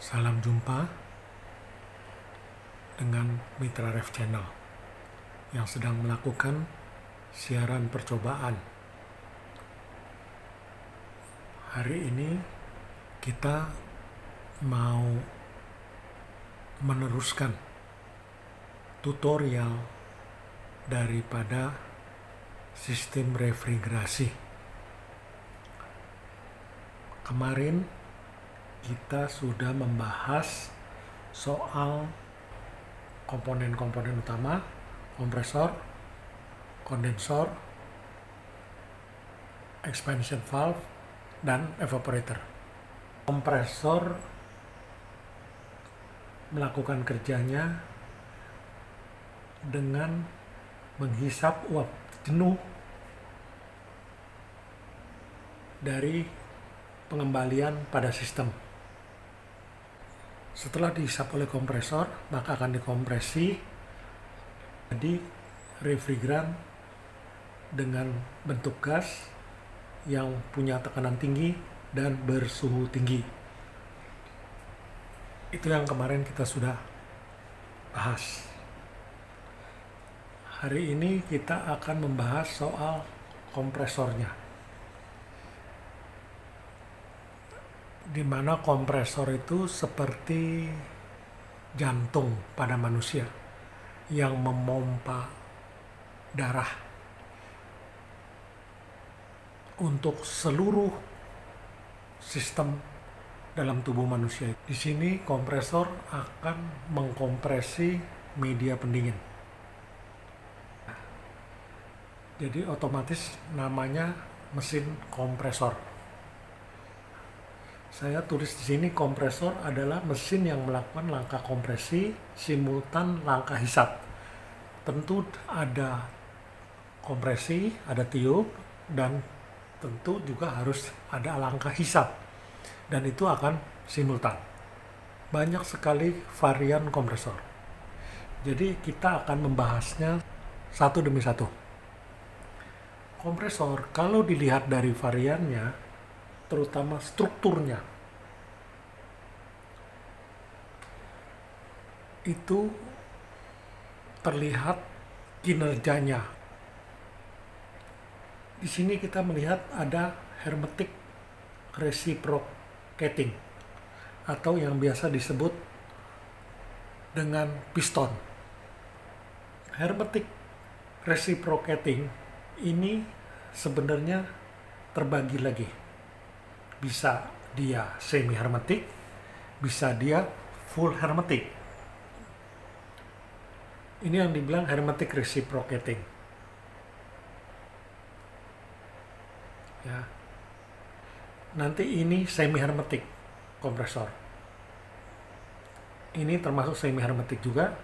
Salam jumpa dengan Mitra Ref Channel yang sedang melakukan siaran percobaan. Hari ini kita mau meneruskan tutorial daripada sistem refrigerasi. Kemarin kita sudah membahas soal komponen-komponen utama, kompresor, kondensor, expansion valve, dan evaporator. Kompresor melakukan kerjanya dengan menghisap uap jenuh dari pengembalian pada sistem. Setelah dihisap oleh kompresor, maka akan dikompresi jadi refrigeran dengan bentuk gas yang punya tekanan tinggi dan bersuhu tinggi. Itu yang kemarin kita sudah bahas. Hari ini kita akan membahas soal kompresornya, di mana kompresor itu seperti jantung pada manusia yang memompa darah untuk seluruh sistem dalam tubuh manusia. Di sini kompresor akan mengkompresi media pendingin. Jadi otomatis namanya mesin kompresor. Saya tulis di sini kompresor adalah mesin yang melakukan langkah kompresi simultan langkah hisap. Tentu ada kompresi, ada tiup, dan tentu juga harus ada langkah hisap. Dan itu akan simultan. Banyak sekali varian kompresor. Jadi kita akan membahasnya satu demi satu. Kompresor kalau dilihat dari variannya, terutama strukturnya, itu terlihat kinerjanya. Di sini kita melihat ada hermetic reciprocating atau yang biasa disebut dengan piston. Hermetic reciprocating ini sebenarnya terbagi lagi. Bisa dia semi hermetic, bisa dia full hermetic. Ini yang dibilang hermetic reciprocating. Ya. Nanti ini semi hermetic kompresor. Ini termasuk semi hermetic juga.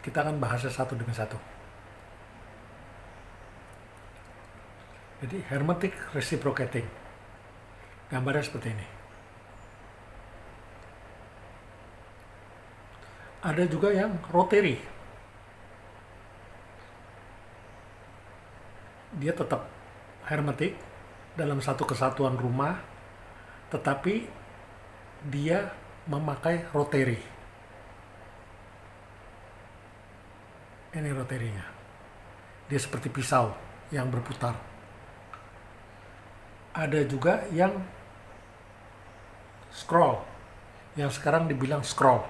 Kita akan bahasnya satu demi satu. Jadi hermetic reciprocating. Gambarnya seperti ini. Ada juga yang rotary. Dia tetap hermetic dalam satu kesatuan rumah, tetapi dia memakai rotary. Ini rotarynya. Dia seperti pisau yang berputar. Ada juga yang scroll, yang sekarang dibilang scroll.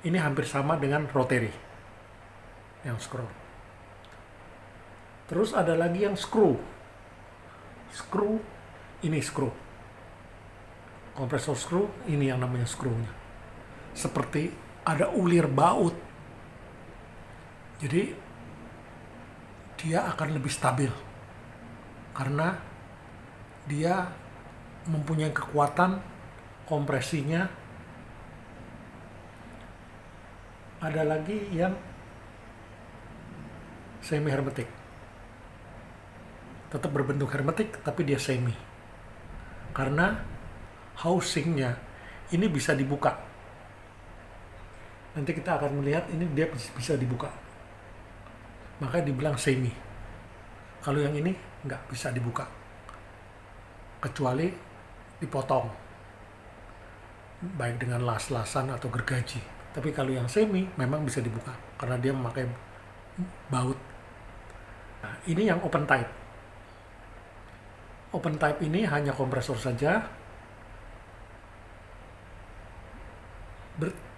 Ini hampir sama dengan rotary, yang scroll. Terus ada lagi yang screw. Screw, ini screw. Kompresor screw, ini yang namanya screw-nya. Seperti ada ulir baut. Jadi, dia akan lebih stabil. Karena dia mempunyai kekuatan kompresinya. Ada lagi yang semi hermetic. Tetap berbentuk hermetik, tapi dia semi. Karena housingnya ini bisa dibuka. Nanti kita akan melihat ini dia bisa dibuka. Maka dibilang semi. Kalau yang ini nggak bisa dibuka. Kecuali dipotong. baik dengan las-lasan atau gergaji. Tapi kalau yang semi memang bisa dibuka karena dia memakai baut. Nah, ini yang open type. Open type ini hanya kompresor saja,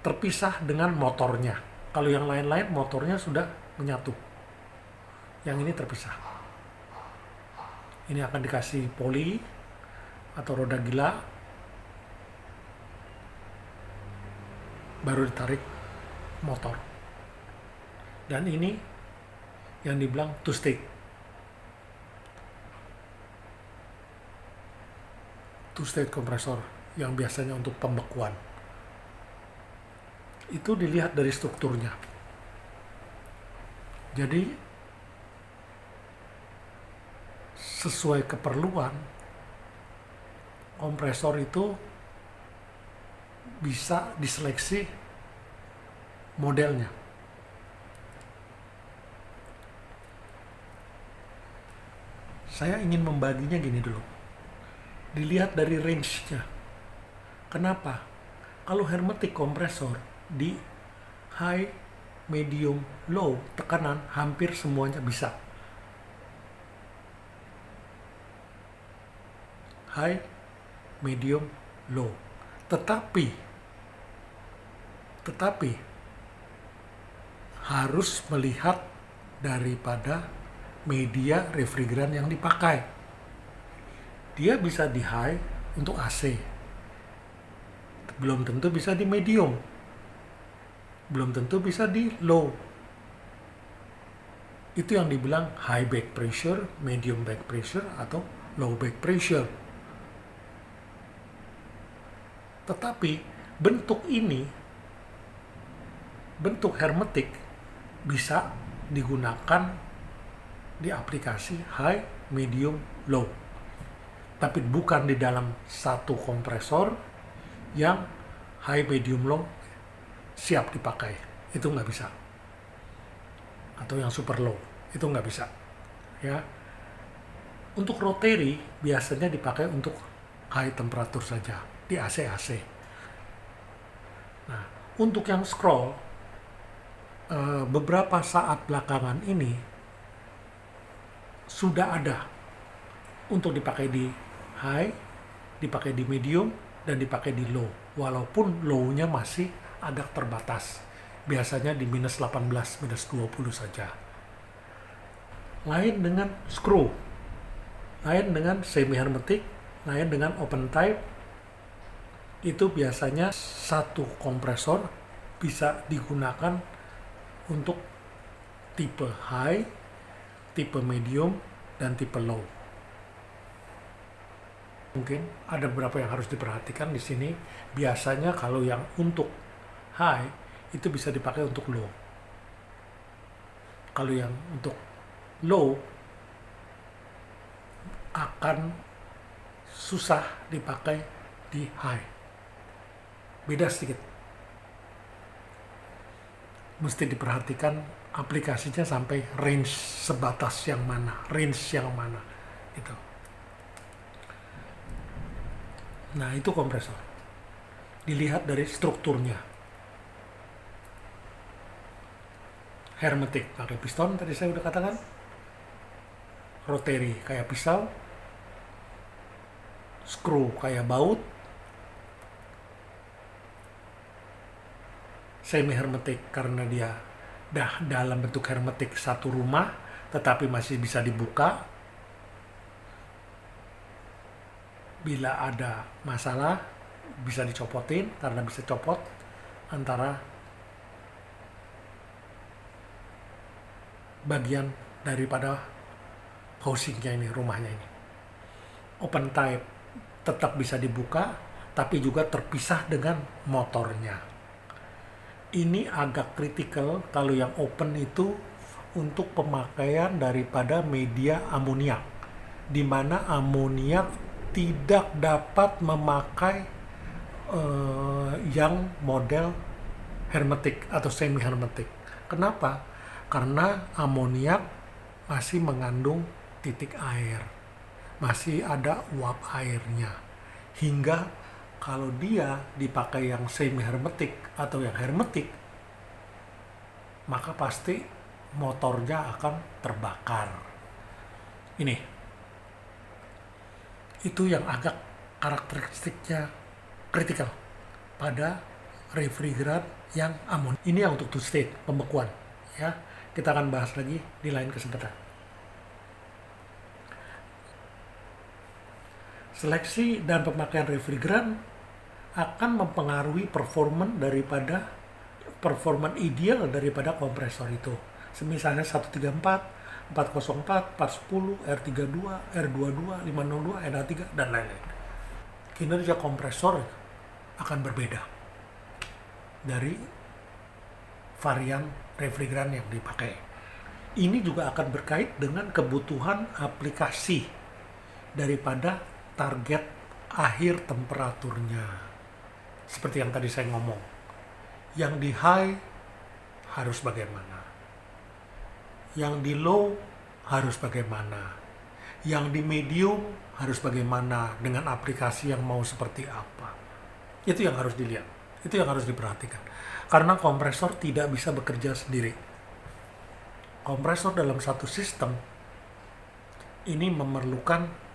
terpisah dengan motornya. Kalau yang lain-lain motornya sudah menyatu. Yang ini terpisah. Ini akan dikasih poli atau roda gila, baru ditarik motor. Dan ini yang dibilang two state. Two state kompresor yang biasanya untuk pembekuan. Itu dilihat dari strukturnya. Jadi sesuai keperluan, kompresor itu bisa diseleksi modelnya. Saya ingin membaginya gini dulu. Dilihat dari range-nya. Kenapa? Kalau hermetic kompresor di high, medium, low tekanan hampir semuanya bisa. High, medium, low. Tetapi harus melihat daripada media refrigeran yang dipakai. Dia bisa di high untuk AC. Belum tentu bisa di medium. Belum tentu bisa di low. Itu yang dibilang high back pressure, medium back pressure, atau low back pressure. Tetapi bentuk ini, bentuk hermetik, bisa digunakan di aplikasi high, medium, low. Tapi bukan di dalam satu kompresor yang high, medium, low siap dipakai. Itu nggak bisa. Atau yang super low, itu nggak bisa. Ya. Untuk rotary biasanya dipakai untuk high temperatur saja, di AC. Nah, untuk yang scroll, beberapa saat belakangan ini sudah ada untuk dipakai di high, dipakai di medium, dan dipakai di low. Walaupun low-nya masih agak terbatas. Biasanya di minus 18, minus 20 saja. Lain dengan screw. Lain dengan semi-hermetic, lain dengan open type. Itu biasanya satu kompresor bisa digunakan untuk tipe high, tipe medium, dan tipe low. Mungkin ada beberapa yang harus diperhatikan di sini. Biasanya kalau yang untuk high itu bisa dipakai untuk low. Kalau yang untuk low akan susah dipakai di high. Beda sedikit. Mesti diperhatikan aplikasinya sampai range sebatas yang mana, range yang mana itu. Nah, itu kompresor. Dilihat dari strukturnya. Hermetic pakai piston, tadi saya udah katakan. Rotary kayak pisau. Screw kayak baut. Semi-hermetic karena dia dalam bentuk hermetic satu rumah, tetapi masih bisa dibuka. Bila ada masalah, bisa dicopotin karena bisa copot antara bagian daripada housingnya ini, rumahnya ini. Open type tetap bisa dibuka, tapi juga terpisah dengan motornya. Ini agak kritikal kalau yang open itu untuk pemakaian daripada media amoniak, di mana amoniak tidak dapat memakai yang model hermetic atau semi hermetic. Kenapa? Karena amoniak masih mengandung titik air, masih ada uap airnya, hingga Kalau dia dipakai yang semi hermetik atau yang hermetik, maka pasti motornya akan terbakar. Ini itu yang agak karakteristiknya kritikal pada refrigeran yang amonia. Ini yang untuk two state pembekuan, ya. Kita akan bahas lagi di lain kesempatan. Seleksi dan pemakaian refrigeran akan mempengaruhi performan ideal daripada kompresor itu. Misalnya 134, 404, 410, R32, R22, 502, NH3, dan lain-lain. Kinerja kompresor akan berbeda dari varian refrigeran yang dipakai. Ini juga akan berkait dengan kebutuhan aplikasi daripada target akhir temperaturnya. Seperti yang tadi saya ngomong. Yang di high harus bagaimana? Yang di low harus bagaimana? Yang di medium harus bagaimana dengan aplikasi yang mau seperti apa? Itu yang harus dilihat. Itu yang harus diperhatikan. Karena kompresor tidak bisa bekerja sendiri. Kompresor dalam satu sistem ini memerlukan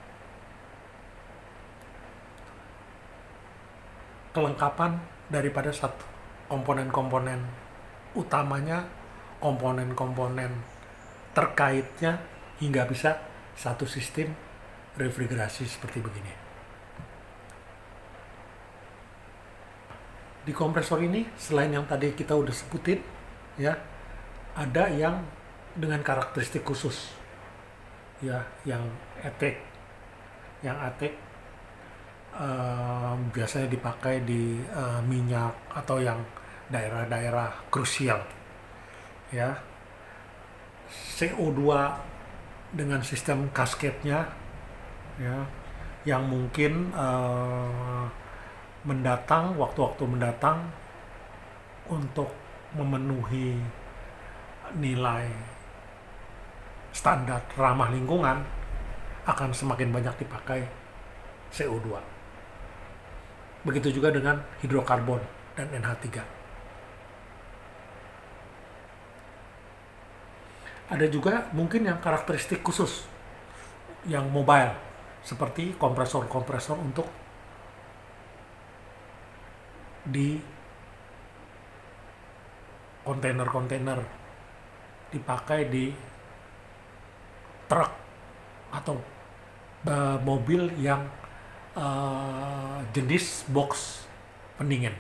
kelengkapan daripada satu komponen-komponen utamanya, komponen-komponen terkaitnya, hingga bisa satu sistem refrigerasi seperti begini. Di kompresor ini, selain yang tadi kita udah sebutin, ya, ada yang dengan karakteristik khusus, ya, yang ATEC. Yang ATEC biasanya dipakai di minyak atau yang daerah-daerah krusial, ya. CO2 dengan sistem kasketnya, ya, yang mungkin waktu-waktu mendatang untuk memenuhi nilai standar ramah lingkungan akan semakin banyak dipakai CO2. Begitu juga dengan hidrokarbon dan NH3. Ada juga mungkin yang karakteristik khusus, yang mobile, seperti kompresor-kompresor untuk di kontainer-kontainer, dipakai di truk atau mobil yang jenis box pendingin,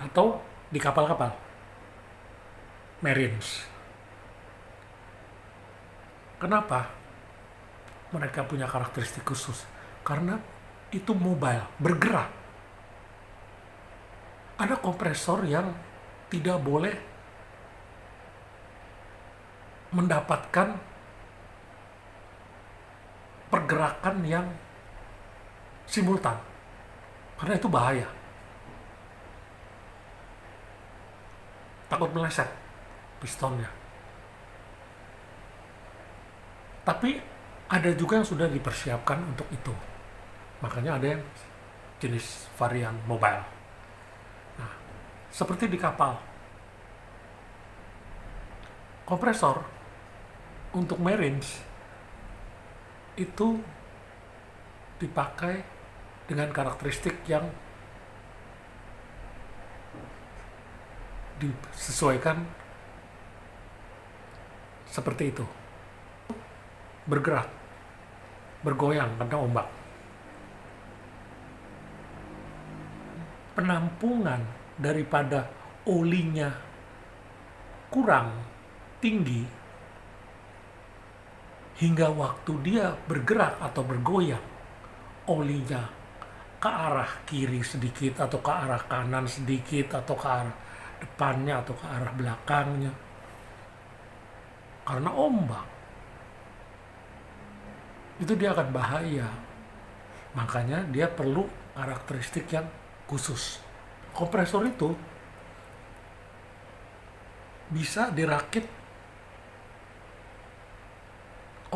atau di kapal-kapal marines. Kenapa mereka punya karakteristik khusus? Karena itu mobile, bergerak. Ada kompresor yang tidak boleh mendapatkan pergerakan yang simultan, karena itu bahaya. Takut meleset pistonnya. Tapi ada juga yang sudah dipersiapkan untuk itu. Makanya ada yang jenis varian mobile. Nah, seperti di kapal, kompresor untuk marines itu dipakai dengan karakteristik yang disesuaikan seperti itu. Bergerak, bergoyang karena ombak. Penampungan daripada olinya kurang tinggi, hingga waktu dia bergerak atau bergoyang, olinya ke arah kiri sedikit atau ke arah kanan sedikit atau ke arah depannya atau ke arah belakangnya, karena ombak, itu dia akan bahaya. Makanya dia perlu karakteristik yang khusus. Kompresor itu bisa dirakit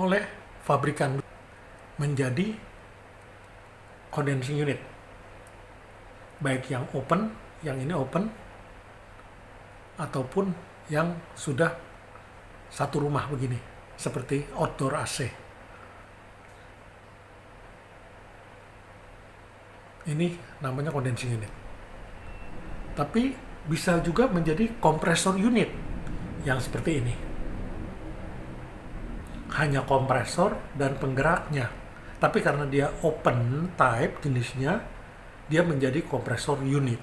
oleh pabrikan menjadi condensing unit, baik yang open, yang ini open, ataupun yang sudah satu rumah begini, seperti outdoor AC. Ini namanya condensing unit. Tapi bisa juga menjadi kompresor unit yang seperti ini. Hanya kompresor dan penggeraknya. Tapi karena dia open type jenisnya, dia menjadi kompresor unit.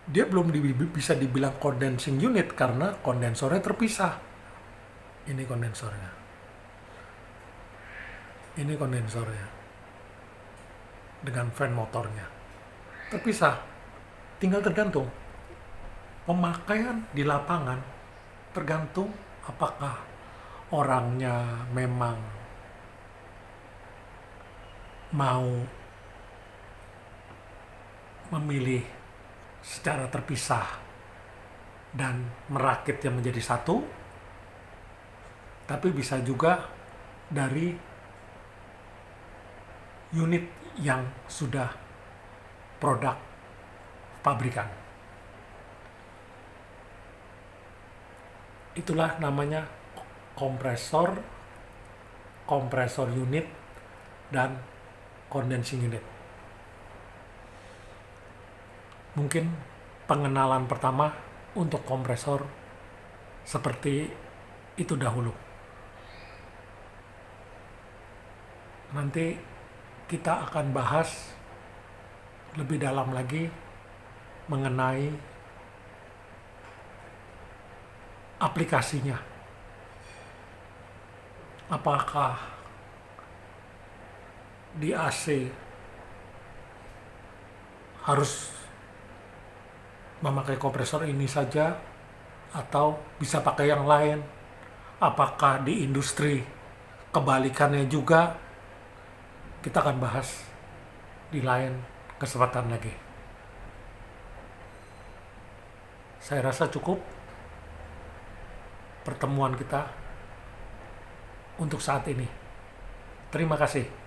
Dia belum bisa dibilang condensing unit karena kondensornya terpisah. Ini kondensornya. Ini kondensornya. Dengan fan motornya. Terpisah. Tinggal tergantung. Pemakaian di lapangan tergantung apakah orangnya memang mau memilih secara terpisah dan merakitnya menjadi satu, tapi bisa juga dari unit yang sudah produk pabrikan. Itulah namanya kompresor, kompresor unit, dan condensing unit. Mungkin pengenalan pertama untuk kompresor seperti itu dahulu. Nanti kita akan bahas lebih dalam lagi mengenai aplikasinya. Apakah di AC harus memakai kompresor ini saja atau bisa pakai yang lain? Apakah di industri kebalikannya juga? Kita akan bahas di lain kesempatan lagi. Saya rasa cukup pertemuan kita untuk saat ini. Terima kasih.